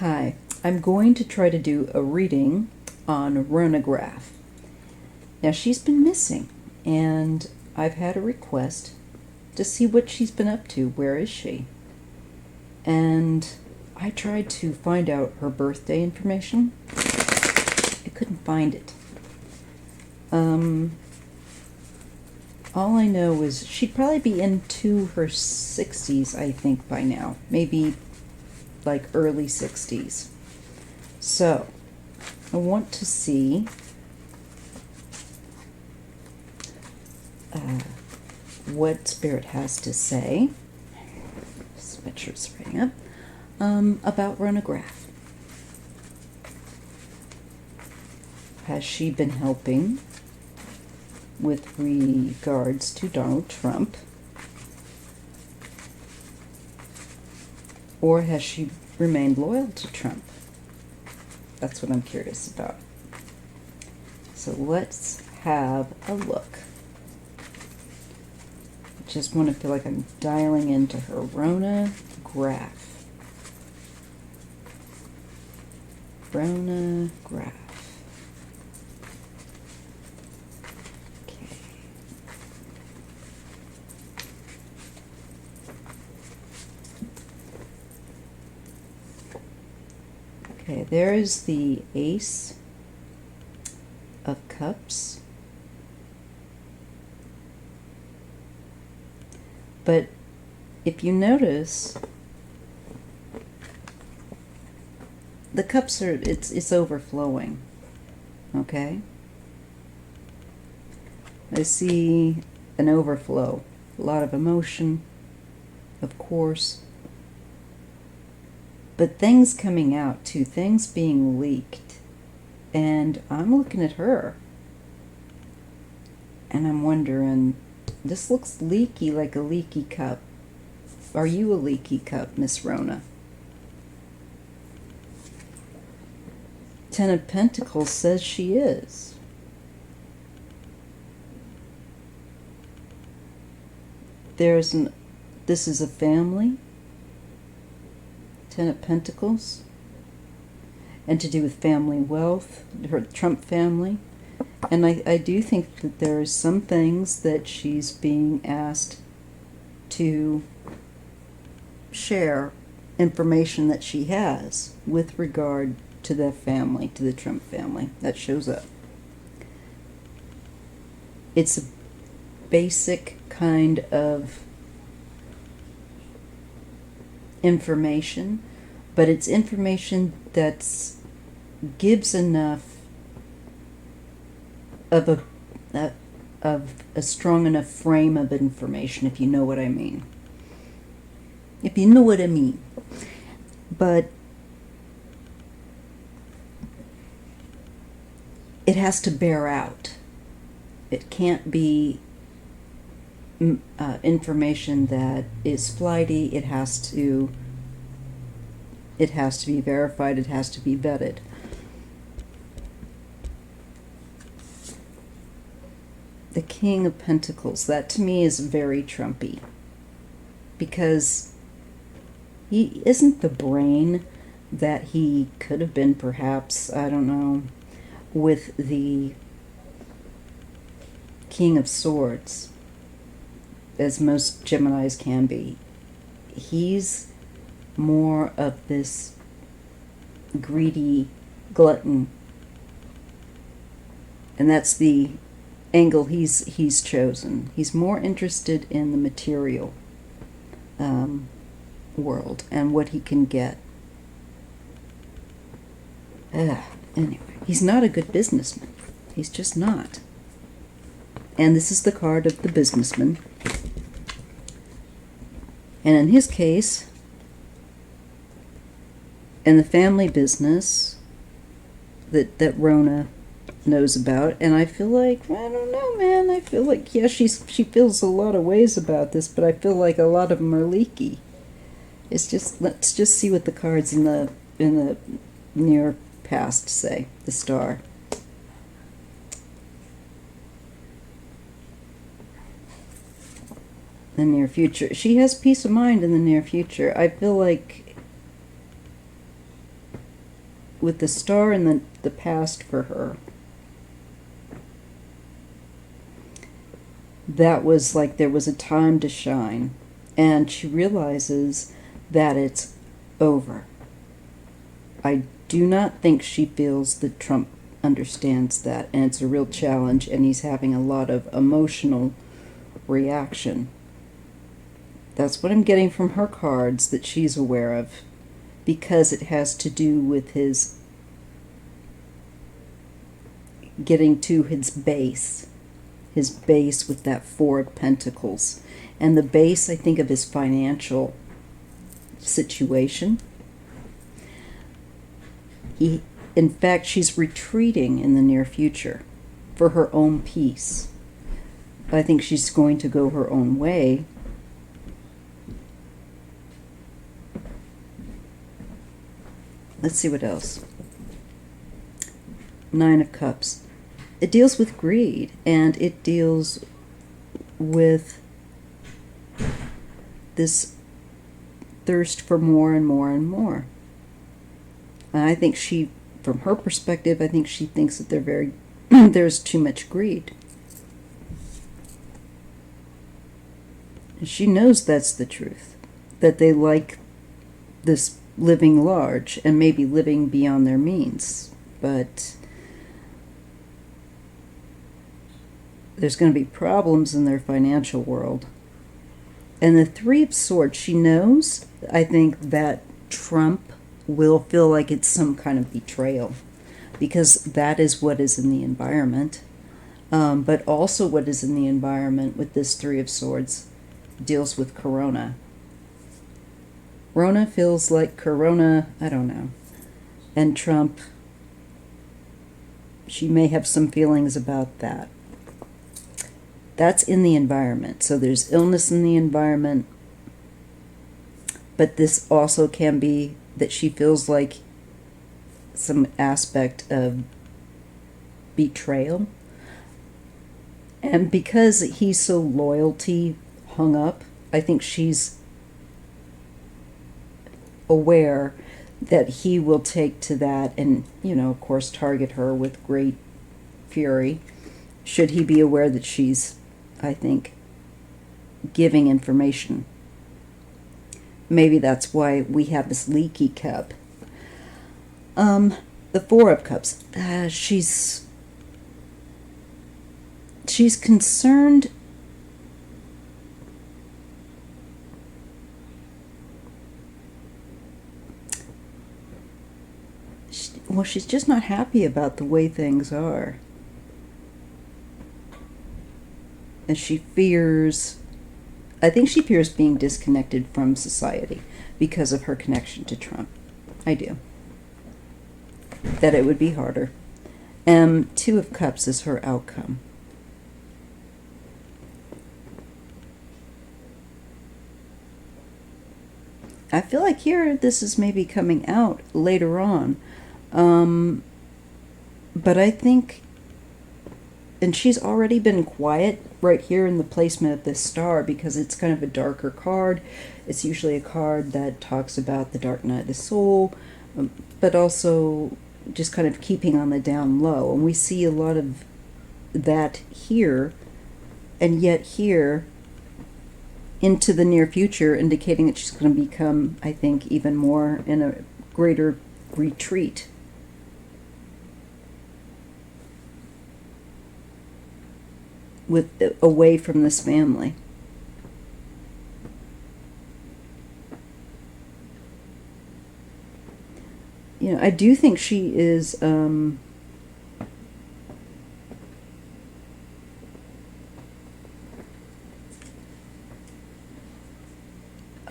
Hi, I'm going to try to do a reading on Rhona Graff. Now, she's been missing, and I've had a request to see what she's been up to. Where is she? And I tried to find out her birthday information. I couldn't find it. All I know is she'd probably be into her 60s, I think, by now. Maybe like early 60s. So, I want to see what Spirit has to say. Just make sure it's writing up. About Rhona Graff. Has she been helping with regards to Donald Trump? Or has she remained loyal to Trump? That's what I'm curious about. So let's have a look. I just want to feel like I'm dialing into her. Rhona Graff. Rhona Graff. Okay, there is the Ace of Cups. But if you notice, the cups are, it's overflowing. Okay? I see an overflow, a lot of emotion, of course. But things coming out too, things being leaked. And I'm looking at her. And I'm wondering, this looks leaky, like a leaky cup. Are you a leaky cup, Miss Rhona? Ten of Pentacles says she is. This is a family. Ten of Pentacles, and to do with family wealth, her Trump family. And I do think that there are some things that she's being asked to share information that she has with regard to the family, to the Trump family. That shows up. It's a basic kind of information, but it's information that gives enough of a strong enough frame of information, if you know what I mean. If you know what I mean. But it has to bear out. It can't be information that is flighty. It has to be verified. It has to be vetted. The King of Pentacles, that to me is very Trumpy, because he isn't the brain that he could have been, perhaps, I don't know, with the King of Swords, as most Geminis can be. He's more of this greedy glutton, and that's the angle he's chosen. He's more interested in the material world and what he can get. Anyway, he's not a good businessman. He's just not. And this is the card of the businessman. And in his case, in the family business that Rhona knows about, and I feel like, I don't know, man, I feel like, yeah, she feels a lot of ways about this, but I feel like a lot of them are leaky. It's just, let's just see what the cards in the near past say. The Star. The near future. She has peace of mind in the near future. I feel like with the star in the past for her, that was like there was a time to shine, and she realizes that it's over. I do not think she feels that Trump understands that, and it's a real challenge, and he's having a lot of emotional reaction. That's what I'm getting from her cards that she's aware of, because it has to do with his getting to his base with that Four of Pentacles. And the base, I think, of his financial situation. In fact, she's retreating in the near future for her own peace. I think she's going to go her own way. Let's see what else. Nine of Cups. It deals with greed, and it deals with this thirst for more and more and more. And I think she, from her perspective, I think she thinks that there's too much greed. And she knows that's the truth, that they like this living large and maybe living beyond their means, but there's going to be problems in their financial world. And the Three of Swords, she knows, I think, that Trump will feel like it's some kind of betrayal, because that is what is in the environment. But also what is in the environment with this Three of Swords deals with Corona. Rhona feels like Corona, I don't know. And Trump, she may have some feelings about that. That's in the environment. So there's illness in the environment. But this also can be that she feels like some aspect of betrayal. And because he's so loyalty hung up, I think she's aware that he will take to that and, of course, target her with great fury, should he be aware that she's, I think, giving information. Maybe that's why we have this leaky cup. The Four of Cups. She's concerned. Well, she's just not happy about the way things are. And she fears, I think she fears being disconnected from society because of her connection to Trump. I do. That it would be harder. Two of Cups is her outcome. I feel like here this is maybe coming out later on. But I think, and she's already been quiet right here in the placement of this star because it's kind of a darker card. It's usually a card that talks about the dark night of the soul, but also just kind of keeping on the down low. And we see a lot of that here, and yet here into the near future, indicating that she's going to become, I think, even more in a greater retreat. Away from this family. I do think she is I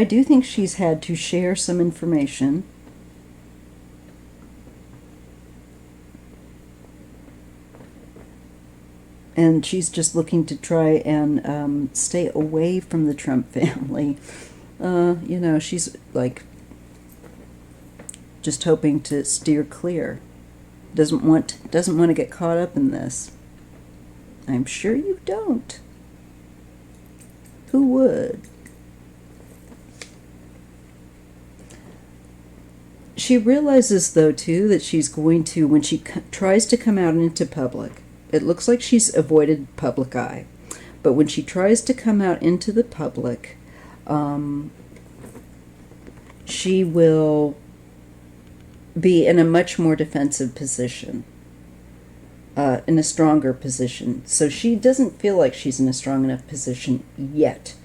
do think she's had to share some information. And she's just looking to try and stay away from the Trump family. She's like just hoping to steer clear. Doesn't want to get caught up in this. I'm sure you don't. Who would? She realizes, though, too, that she's going to, when she tries to come out into public, it looks like she's avoided public eye. But when she tries to come out into the public, she will be in a much more defensive position, in a stronger position. So she doesn't feel like she's in a strong enough position yet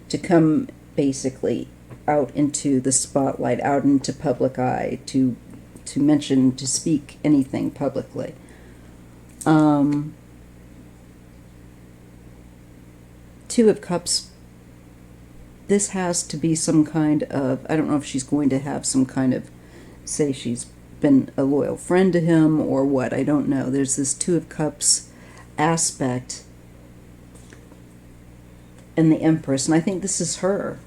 to come basically out into the spotlight, out into public eye, to mention, to speak anything publicly. Two of Cups, this has to be some kind of, I don't know if she's going to have some kind of, say she's been a loyal friend to him or what, I don't know. There's this Two of Cups aspect in the Empress, and I think this is her.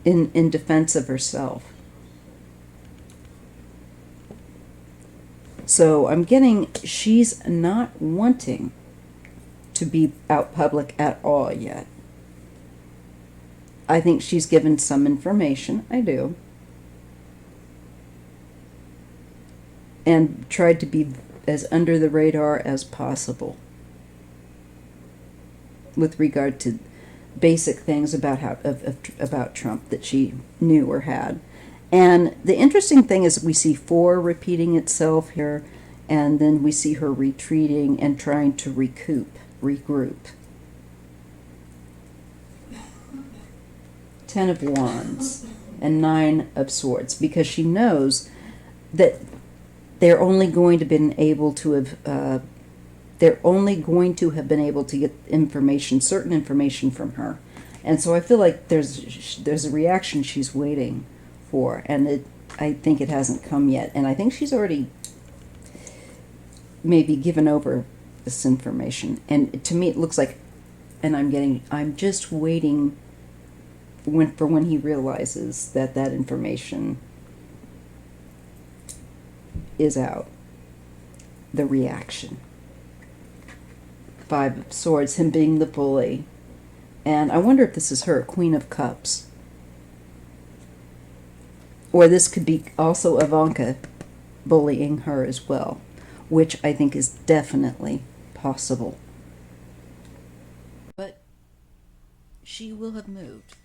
In defense of herself. So I'm getting she's not wanting to be out public at all yet. I think she's given some information, I do, and tried to be as under the radar as possible with regard to basic things about about Trump that she knew or had. And the interesting thing is we see 4 repeating itself here, and then we see her retreating and trying to regroup. 10 of Wands and 9 of Swords, because she knows that they're only going to been able to have they're only going to have been able to get information, certain information from her. And so I feel like there's a reaction she's waiting for, and I think it hasn't come yet. And I think she's already maybe given over this information. And to me it looks like, and I'm just waiting for when he realizes that information is out. The reaction. 5 of Swords, him being the bully. And I wonder if this is her, Queen of Cups. Or this could be also Ivanka bullying her as well, which I think is definitely possible. But she will have moved.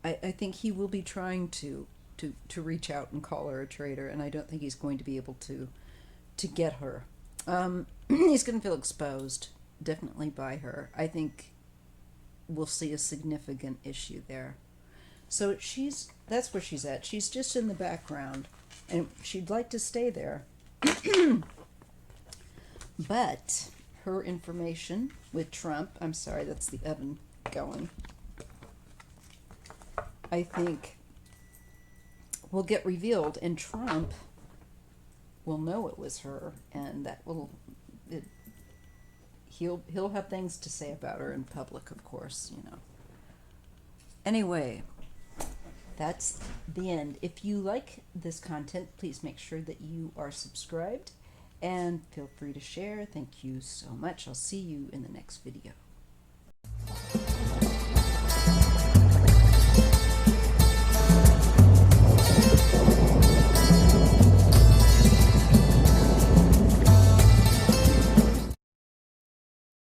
I think he will be trying to reach out and call her a traitor, and I don't think he's going to be able to get her. He's going to feel exposed, definitely, by her. I think we'll see a significant issue there. So that's where she's at. She's just in the background, and she'd like to stay there. But her information with Trump, I'm sorry, that's the oven going, I think will get revealed, and Trump will know it was her, and that he'll have things to say about her in public, of course, you know. Anyway, that's the end. If you like this content, please make sure that you are subscribed, and feel free to share. Thank you so much. I'll see you in the next video.